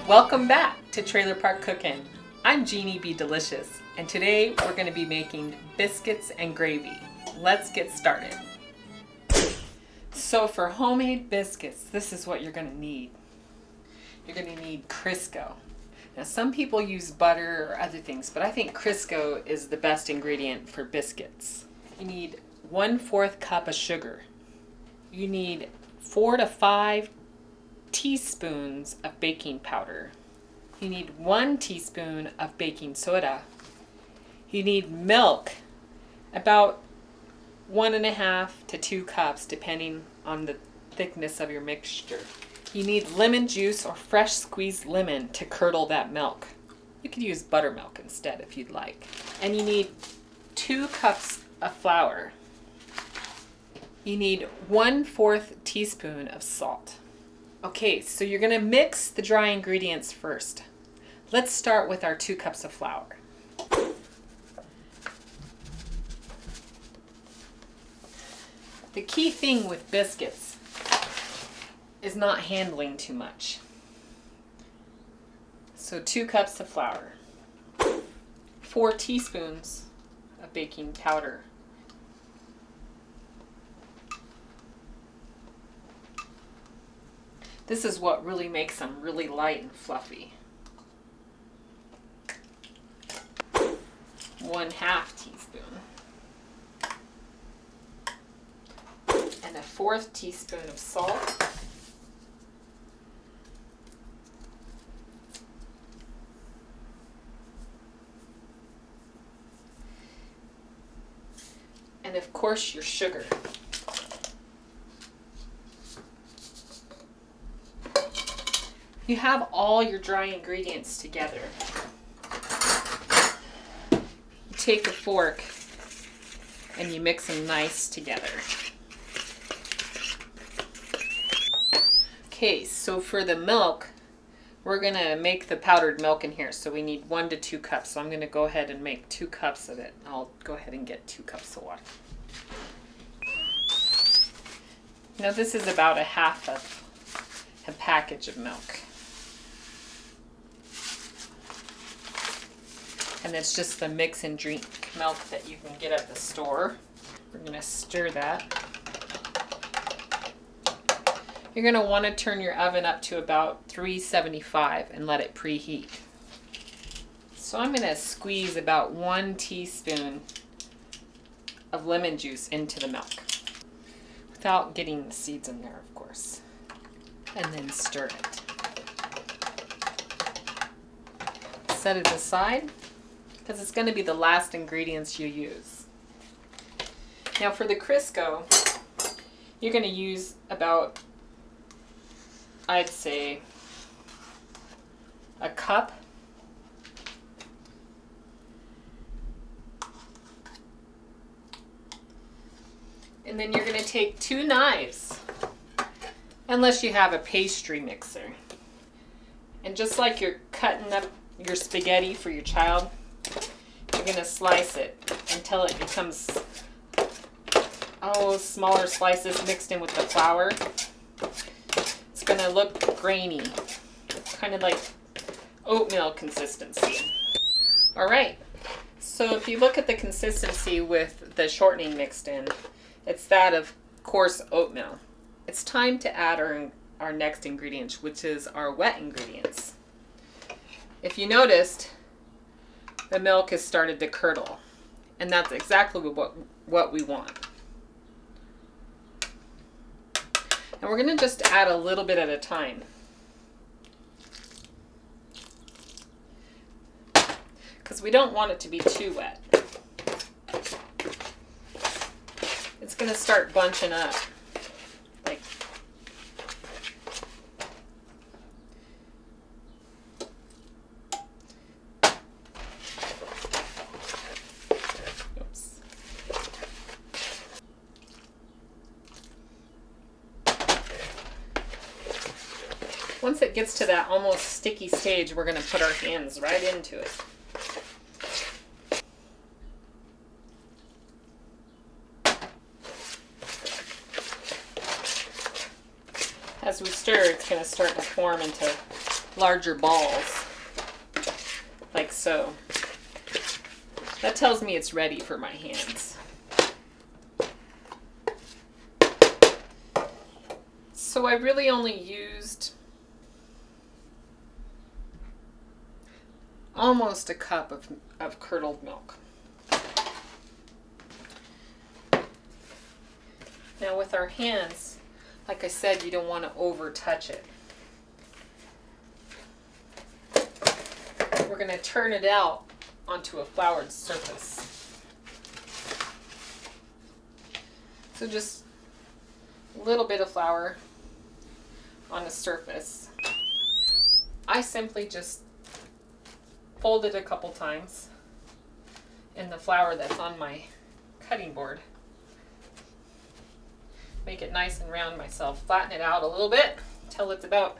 Welcome back to Trailer Park Cookin'. I'm Genie B Delishus, and today we're going to be making biscuits and gravy. Let's get started. So for homemade biscuits, this is what you're going to need. You're going to need Crisco. Now some people use butter or other things, but I think Crisco is the best ingredient for biscuits. You need 1/4 cup of sugar. You need 4 to 5 teaspoons of baking powder. You need 1 teaspoon of baking soda. You need milk, about 1.5 to 2 cups depending on the thickness of your mixture. You need lemon juice or fresh squeezed lemon to curdle that milk. You could use buttermilk instead if you'd like. And you need 2 cups of flour. You need 1/4 teaspoon of salt. Okay, so you're going to mix the dry ingredients first. Let's start with our 2 cups of flour. The key thing with biscuits is not handling too much. So 2 cups of flour, 4 teaspoons of baking powder, this is what really makes them really light and fluffy. 1/2 teaspoon. And 1/4 teaspoon of salt. And of course your sugar. You have all your dry ingredients together. You take a fork and you mix them nice together. Okay, so for the milk, we're going to make the powdered milk in here. So we need 1 to 2 cups. So I'm going to go ahead and make 2 cups of it. I'll go ahead and get 2 cups of water. Now this is about 1/2 of a package of milk. And it's just the mix and drink milk that you can get at the store. We're going to stir that. You're going to want to turn your oven up to about 375 and let it preheat. So I'm going to squeeze about 1 teaspoon of lemon juice into the milk, without getting the seeds in there, of course. And then stir it. Set it aside, because it's going to be the last ingredients you use. Now for the Crisco, you're going to use about, I'd say, a cup. And then you're going to take 2 knives, unless you have a pastry mixer. And just like you're cutting up your spaghetti for your child, you're going to slice it until it becomes smaller slices mixed in with the flour. It's going to look grainy, kind of like oatmeal consistency. All right, so if you look at the consistency with the shortening mixed in, it's that of coarse oatmeal. It's time to add our next ingredient, which is our wet ingredients. If you noticed, the milk has started to curdle, and that's exactly what we want. And we're going to just add a little bit at a time, because we don't want it to be too wet. It's going to start bunching up. Once it gets to that almost sticky stage, we're going to put our hands right into it. As we stir, it's going to start to form into larger balls, like so. That tells me it's ready for my hands. So I really only used almost a cup of curdled milk. Now with our hands, like I said, you don't want to over touch it. We're going to turn it out onto a floured surface. So just a little bit of flour on the surface. I simply just fold it a couple times in the flour that's on my cutting board. Make it nice and round myself. Flatten it out a little bit until it's about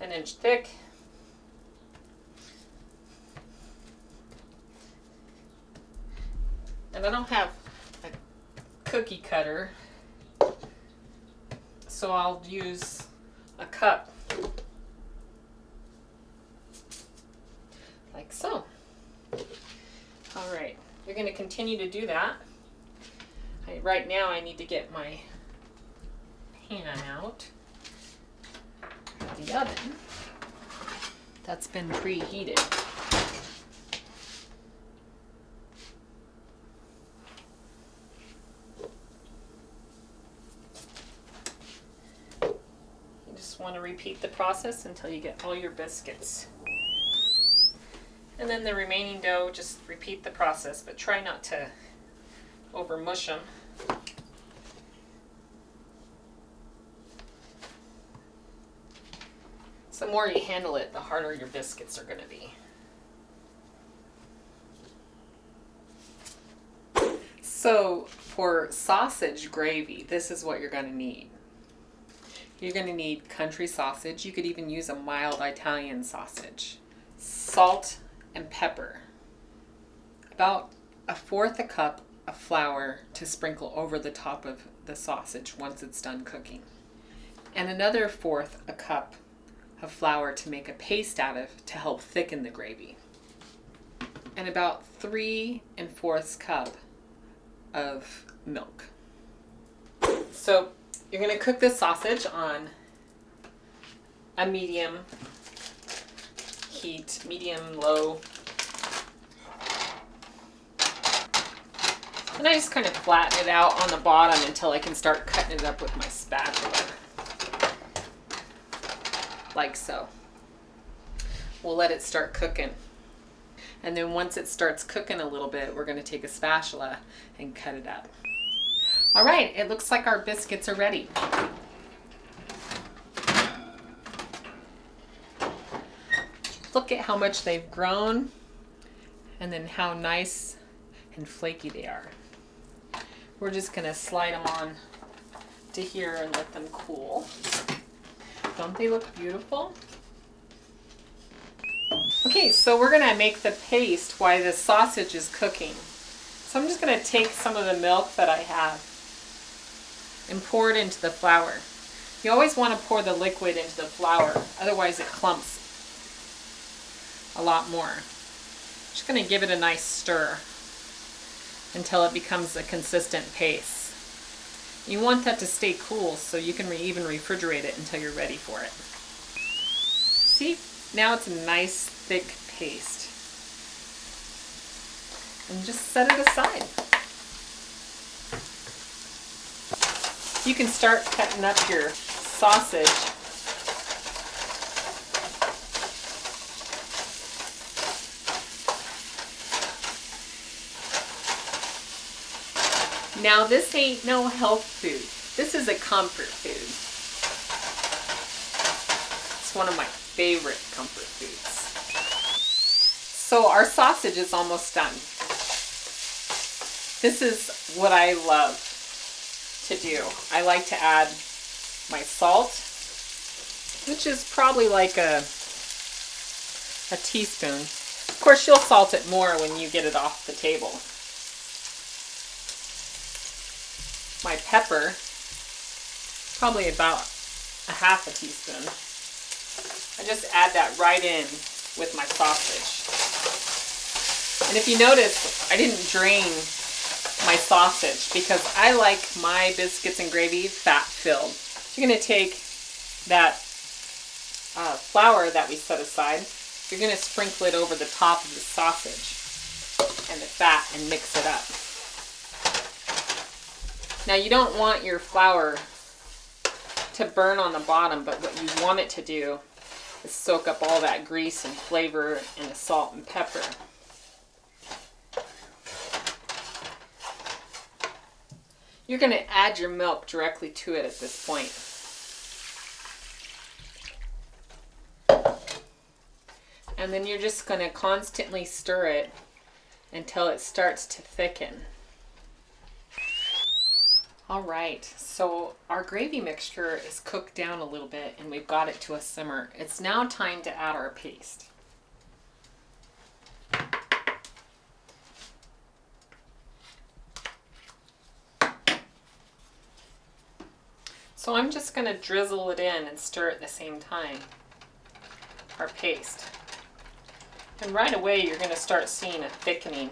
an inch thick. And I don't have a cookie cutter, so I'll use a cup, like so. All right, you're going to continue to do that. Right now I need to get my pan out of the oven that's been preheated. You just want to repeat the process until you get all your biscuits. And then the remaining dough, just repeat the process, but try not to over mush them. So the more you handle it, the harder your biscuits are going to be. So for sausage gravy, this is what you're going to need. You're going to need country sausage. You could even use a mild Italian sausage. Salt and pepper. About 1/4 cup of flour to sprinkle over the top of the sausage once it's done cooking. And another 1/4 cup of flour to make a paste out of to help thicken the gravy. And about 3 4/4 cup of milk. So you're going to cook this sausage on a medium heat, medium low. And I just kind of flatten it out on the bottom until I can start cutting it up with my spatula. Like so. We'll let it start cooking. And then once it starts cooking a little bit, we're going to take a spatula and cut it up. All right, it looks like our biscuits are ready. Look at how much they've grown and then how nice and flaky they are. We're just going to slide them on to here and let them cool. Don't they look beautiful? Okay, so we're going to make the paste while the sausage is cooking. So I'm just going to take some of the milk that I have and pour it into the flour. You always want to pour the liquid into the flour, otherwise it clumps a lot more. Just going to give it a nice stir until it becomes a consistent paste. You want that to stay cool so you can even refrigerate it until you're ready for it. See? Now it's a nice thick paste. And just set it aside. You can start cutting up your sausage. Now this ain't no health food. This is a comfort food. It's one of my favorite comfort foods. So our sausage is almost done. This is what I love to do. I like to add my salt, which is probably like a teaspoon. Of course, you'll salt it more when you get it off the table. My pepper, probably about 1/2 teaspoon. I just add that right in with my sausage. And if you notice, I didn't drain my sausage because I like my biscuits and gravy fat-filled. So you're going to take that flour that we set aside, you're going to sprinkle it over the top of the sausage and the fat and mix it up. Now you don't want your flour to burn on the bottom, but what you want it to do is soak up all that grease and flavor and the salt and pepper. You're going to add your milk directly to it at this point. And then you're just going to constantly stir it until it starts to thicken. All right, so our gravy mixture is cooked down a little bit and we've got it to a simmer. It's now time to add our paste. So I'm just going to drizzle it in and stir at the same time, our paste. And right away you're going to start seeing a thickening.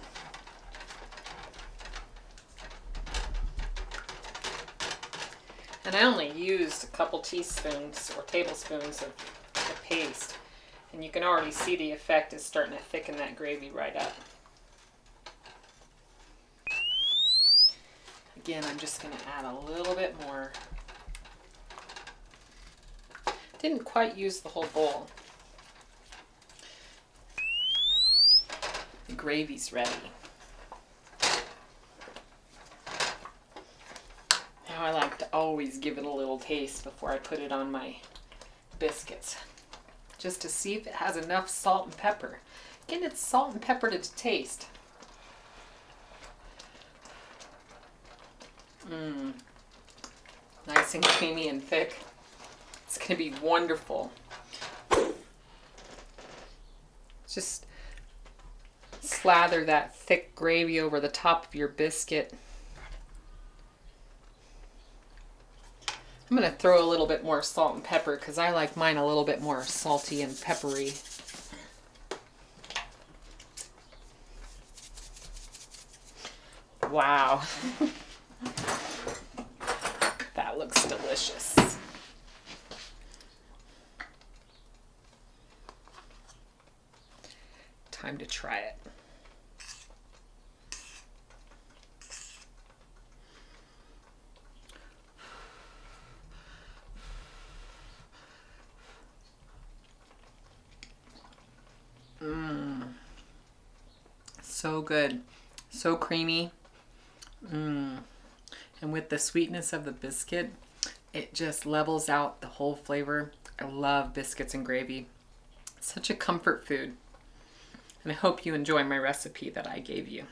And I only used a couple teaspoons or tablespoons of the paste. And you can already see the effect is starting to thicken that gravy right up. Again, I'm just going to add a little bit more. Didn't quite use the whole bowl. The gravy's ready. Now I like to always give it a little taste before I put it on my biscuits, just to see if it has enough salt and pepper. Again, it's salt and pepper to taste. Nice and creamy and thick. It's going to be wonderful. Just slather that thick gravy over the top of your biscuit. I'm going to throw a little bit more salt and pepper because I like mine a little bit more salty and peppery. Wow. That looks delicious. Time to try it. So good. So creamy. And with the sweetness of the biscuit, it just levels out the whole flavor. I love biscuits and gravy. It's such a comfort food. And I hope you enjoy my recipe that I gave you.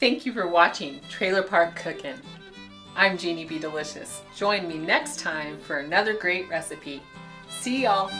Thank you for watching Trailer Park Cookin'. I'm Genie B. Delishus. Join me next time for another great recipe. See y'all.